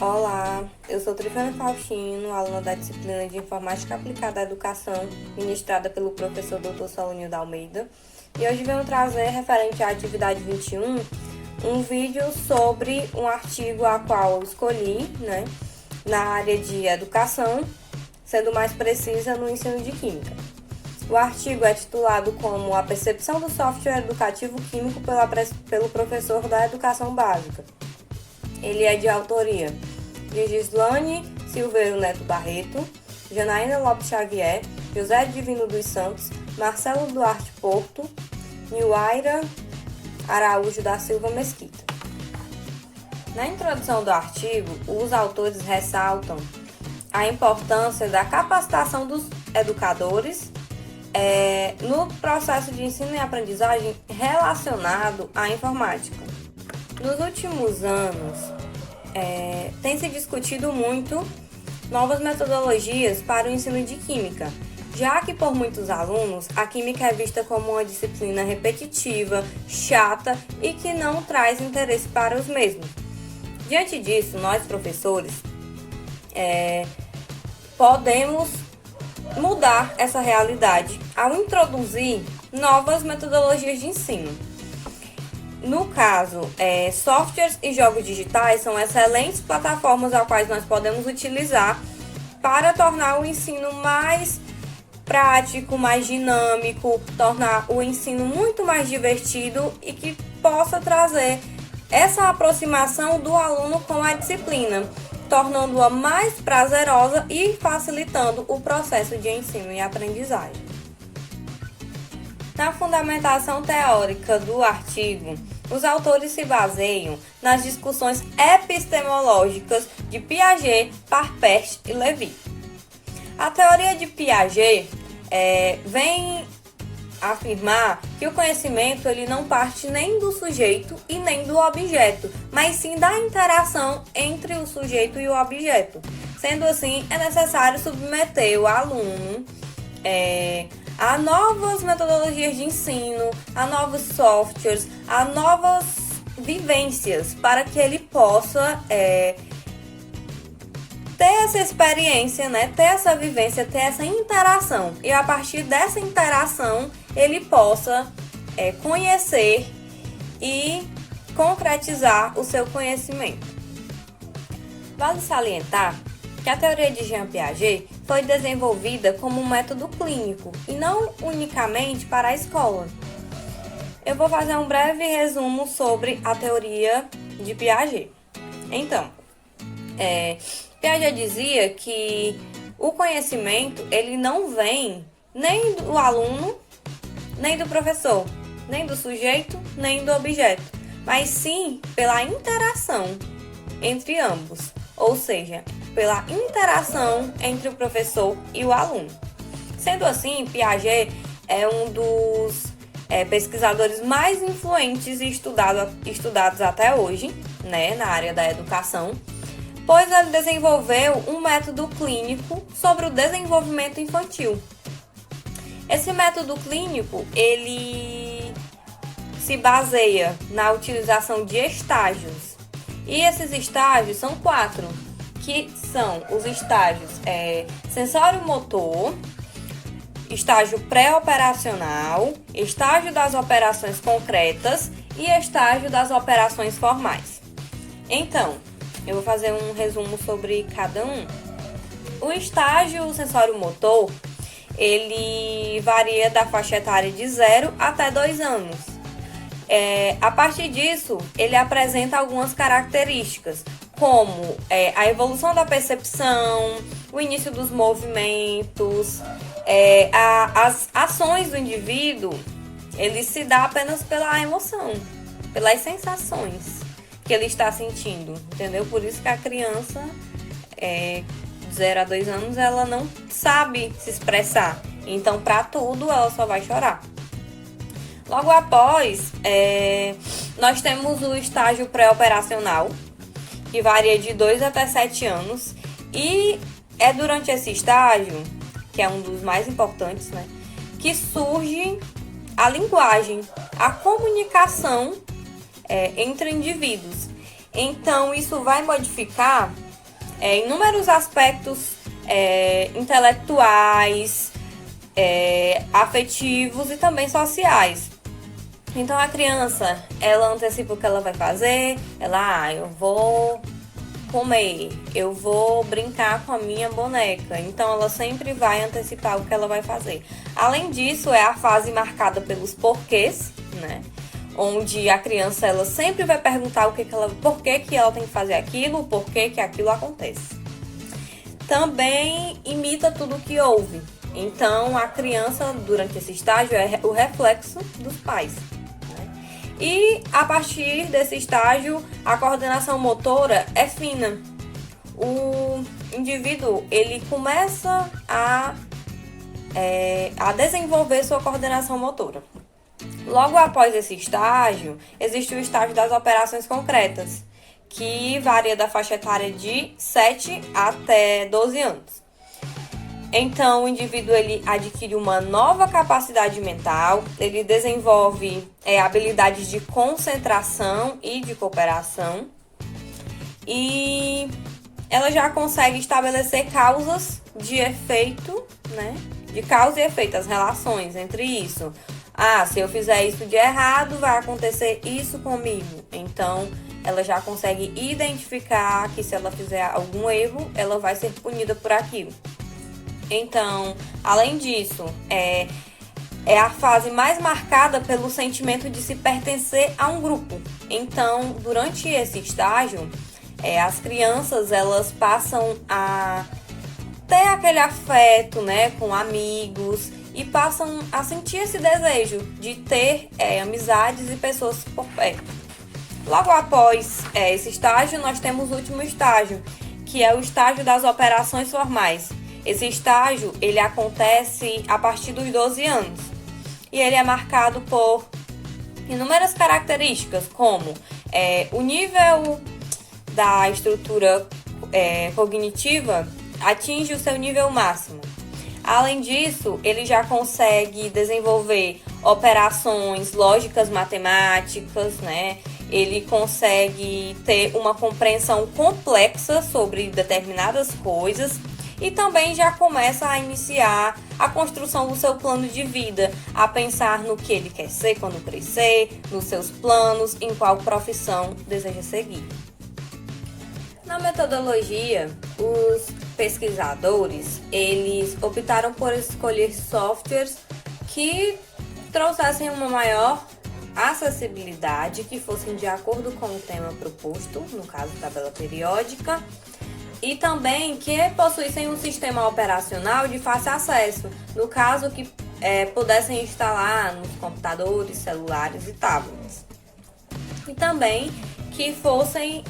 Olá, eu sou Trifana Faustino, aluna da disciplina de Informática Aplicada à Educação, ministrada pelo professor Dr. Solânio da Almeida. E hoje venho trazer, referente à atividade 21, um vídeo sobre um artigo a qual eu escolhi, na área de educação, sendo mais precisa no ensino de Química. O artigo é titulado como A Percepção do Software Educativo Químico pelo professor da Educação Básica. Ele é de autoria de Gislane Silveiro Neto Barreto, Janaína Lopes Xavier, José Divino dos Santos, Marcelo Duarte Porto, Nilwaira Araújo da Silva Mesquita. Na introdução do artigo, os autores ressaltam a importância da capacitação dos educadores no processo de ensino e aprendizagem relacionado à informática. Nos últimos anos, tem se discutido muito novas metodologias para o ensino de química, já que por muitos alunos a química é vista como uma disciplina repetitiva, chata e que não traz interesse para os mesmos. Diante disso, nós professores podemos mudar essa realidade ao introduzir novas metodologias de ensino. No caso, softwares e jogos digitais são excelentes plataformas às quais nós podemos utilizar para tornar o ensino mais prático, mais dinâmico, tornar o ensino muito mais divertido e que possa trazer essa aproximação do aluno com a disciplina, tornando-a mais prazerosa e facilitando o processo de ensino e aprendizagem. Na fundamentação teórica do artigo, os autores se baseiam nas discussões epistemológicas de Piaget, Papert e Levy. A teoria de Piaget vem afirmar que o conhecimento ele não parte nem do sujeito e nem do objeto, mas sim da interação entre o sujeito e o objeto. Sendo assim, é necessário submeter o aluno a novas metodologias de ensino, a novos softwares, a novas vivências, para que ele possa ter essa experiência, ter essa vivência, ter essa interação. E a partir dessa interação, ele possa conhecer e concretizar o seu conhecimento. Vale salientar que a teoria de Jean Piaget foi desenvolvida como um método clínico e não unicamente para a escola. Eu vou fazer um breve resumo sobre a teoria de Piaget. Então, Piaget dizia que o conhecimento ele não vem nem do aluno, nem do professor, nem do sujeito, nem do objeto, mas sim pela interação entre ambos, ou seja, pela interação entre o professor e o aluno. Sendo assim, Piaget é um dos pesquisadores mais influentes e estudados até hoje, na área da educação, pois ele desenvolveu um método clínico sobre o desenvolvimento infantil. Esse método clínico, ele se baseia na utilização de estágios, e esses estágios são 4, que são os estágios sensório-motor, estágio pré-operacional, estágio das operações concretas e estágio das operações formais. Então, eu vou fazer um resumo sobre cada um. O estágio sensório-motor, ele varia da faixa etária de 0 até 2 anos. A partir disso, ele apresenta algumas características, como a evolução da percepção, o início dos movimentos, as ações do indivíduo, ele se dá apenas pela emoção, pelas sensações que ele está sentindo, entendeu? Por isso que a criança, de 0 a 2 anos, ela não sabe se expressar, então para tudo ela só vai chorar. Logo após, nós temos o estágio pré-operacional, que varia de 2 até 7 anos, e é durante esse estágio, que é um dos mais importantes, que surge a linguagem, a comunicação entre indivíduos. Então, isso vai modificar inúmeros aspectos intelectuais, afetivos e também sociais. Então a criança, ela antecipa o que ela vai fazer, eu vou comer, eu vou brincar com a minha boneca. Então ela sempre vai antecipar o que ela vai fazer. Além disso, é a fase marcada pelos porquês, né? Onde a criança, ela sempre vai perguntar por que ela tem que fazer aquilo, por que aquilo acontece. Também imita tudo que ouve. Então a criança, durante esse estágio, é o reflexo dos pais. E a partir desse estágio, a coordenação motora é fina. O indivíduo, ele começa a desenvolver sua coordenação motora. Logo após esse estágio, existe o estágio das operações concretas, que varia da faixa etária de 7 até 12 anos. Então, o indivíduo, ele adquire uma nova capacidade mental, ele desenvolve habilidades de concentração e de cooperação, e ela já consegue estabelecer causas de efeito, né? De causa e efeito, as relações entre isso. Se eu fizer isso de errado, vai acontecer isso comigo. Então, ela já consegue identificar que se ela fizer algum erro, ela vai ser punida por aquilo. Então, além disso, é a fase mais marcada pelo sentimento de se pertencer a um grupo. Então, durante esse estágio, as crianças, elas passam a ter aquele afeto, né, com amigos, e passam a sentir esse desejo de ter amizades e pessoas por perto. Logo após esse estágio, nós temos o último estágio, que é o estágio das operações formais. Esse estágio, ele acontece a partir dos 12 anos e ele é marcado por inúmeras características, como o nível da estrutura cognitiva atinge o seu nível máximo. Além disso, ele já consegue desenvolver operações lógicas matemáticas, né? Ele consegue ter uma compreensão complexa sobre determinadas coisas. E também já começa a iniciar a construção do seu plano de vida, a pensar no que ele quer ser quando crescer, nos seus planos, em qual profissão deseja seguir. Na metodologia, os pesquisadores, eles optaram por escolher softwares que trouxessem uma maior acessibilidade, que fossem de acordo com o tema proposto, no caso tabela periódica, e também que possuíssem um sistema operacional de fácil acesso, no caso que pudessem instalar nos computadores, celulares e tablets. E também que fossem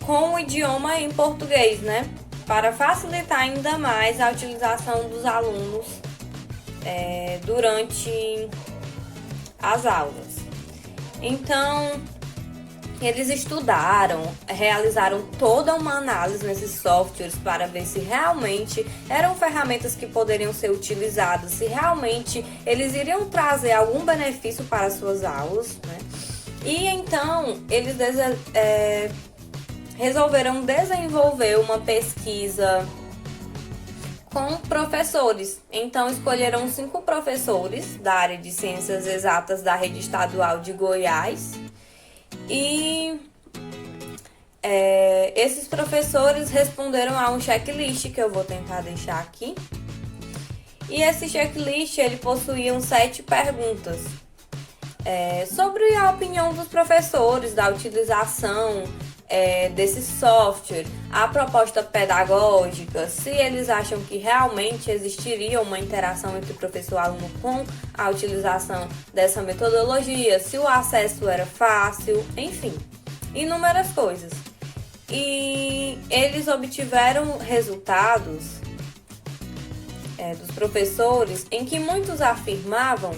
com o idioma em português, né? Para facilitar ainda mais a utilização dos alunos durante as aulas. Então, eles estudaram, realizaram toda uma análise nesses softwares para ver se realmente eram ferramentas que poderiam ser utilizadas, se realmente eles iriam trazer algum benefício para as suas aulas, né? E então, eles resolveram desenvolver uma pesquisa com professores. Então, escolheram 5 professores da área de Ciências Exatas da Rede Estadual de Goiás. E esses professores responderam a um checklist que eu vou tentar deixar aqui. E esse checklist, ele possuía 7 perguntas sobre a opinião dos professores da utilização desse software, a proposta pedagógica, se eles acham que realmente existiria uma interação entre professor e aluno com a utilização dessa metodologia, se o acesso era fácil, enfim, inúmeras coisas. E eles obtiveram resultados dos professores em que muitos afirmavam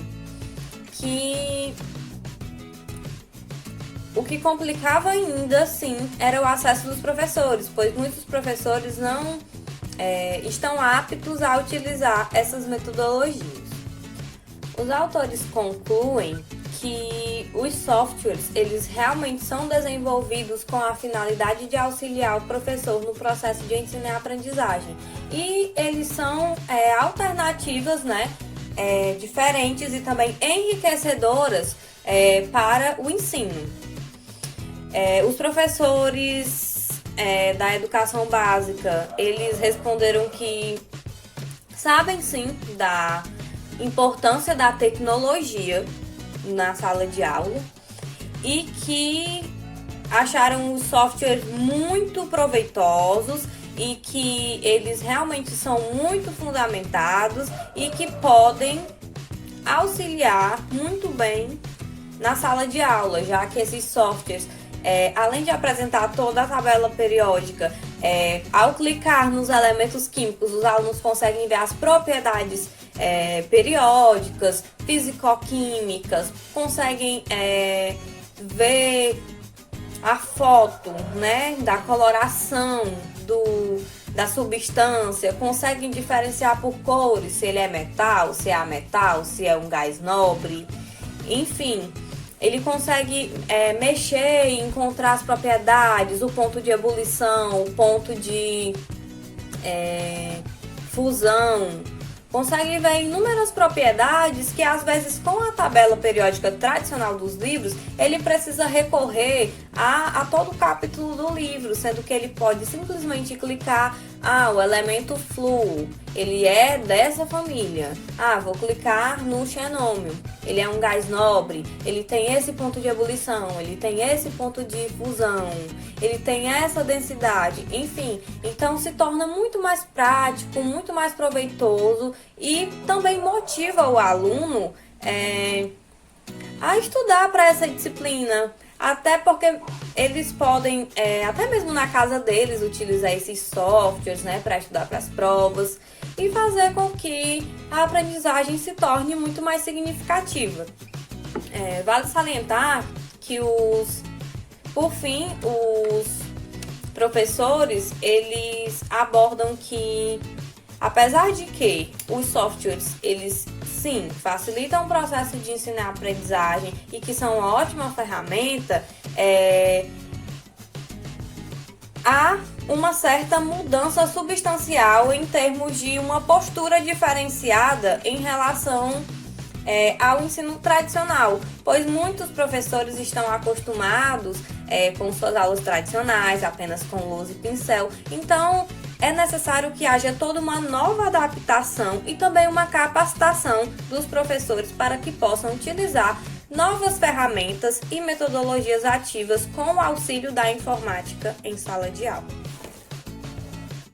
que o que complicava ainda, sim, era o acesso dos professores, pois muitos professores não estão aptos a utilizar essas metodologias. Os autores concluem que os softwares, eles realmente são desenvolvidos com a finalidade de auxiliar o professor no processo de ensino e aprendizagem. E eles são alternativas, né, diferentes e também enriquecedoras para o ensino. Os professores da educação básica, eles responderam que sabem sim da importância da tecnologia na sala de aula e que acharam os softwares muito proveitosos e que eles realmente são muito fundamentados e que podem auxiliar muito bem na sala de aula, já que esses softwares, além de apresentar toda a tabela periódica, ao clicar nos elementos químicos, os alunos conseguem ver as propriedades periódicas, físico-químicas, conseguem ver a foto, né, da coloração da substância, conseguem diferenciar por cores, se ele é metal, se é ametal, se é um gás nobre, enfim. Ele consegue mexer e encontrar as propriedades, o ponto de ebulição, o ponto de fusão. Consegue ver inúmeras propriedades que, às vezes, com a tabela periódica tradicional dos livros, ele precisa recorrer a todo o capítulo do livro, sendo que ele pode simplesmente clicar, o elemento flúor, ele é dessa família. Vou clicar no xenômio, ele é um gás nobre, ele tem esse ponto de ebulição, ele tem esse ponto de fusão, ele tem essa densidade, enfim. Então se torna muito mais prático, muito mais proveitoso e também motiva o aluno a estudar para essa disciplina. Até porque eles podem, até mesmo na casa deles, utilizar esses softwares, né, para estudar para as provas e fazer com que a aprendizagem se torne muito mais significativa. Vale salientar que por fim, os professores, eles abordam que, apesar de que os softwares, eles sim, facilitam o processo de ensino e aprendizagem e que são uma ótima ferramenta, há uma certa mudança substancial em termos de uma postura diferenciada em relação ao ensino tradicional, pois muitos professores estão acostumados com suas aulas tradicionais, apenas com lousa e pincel. Então, é necessário que haja toda uma nova adaptação e também uma capacitação dos professores para que possam utilizar novas ferramentas e metodologias ativas com o auxílio da informática em sala de aula.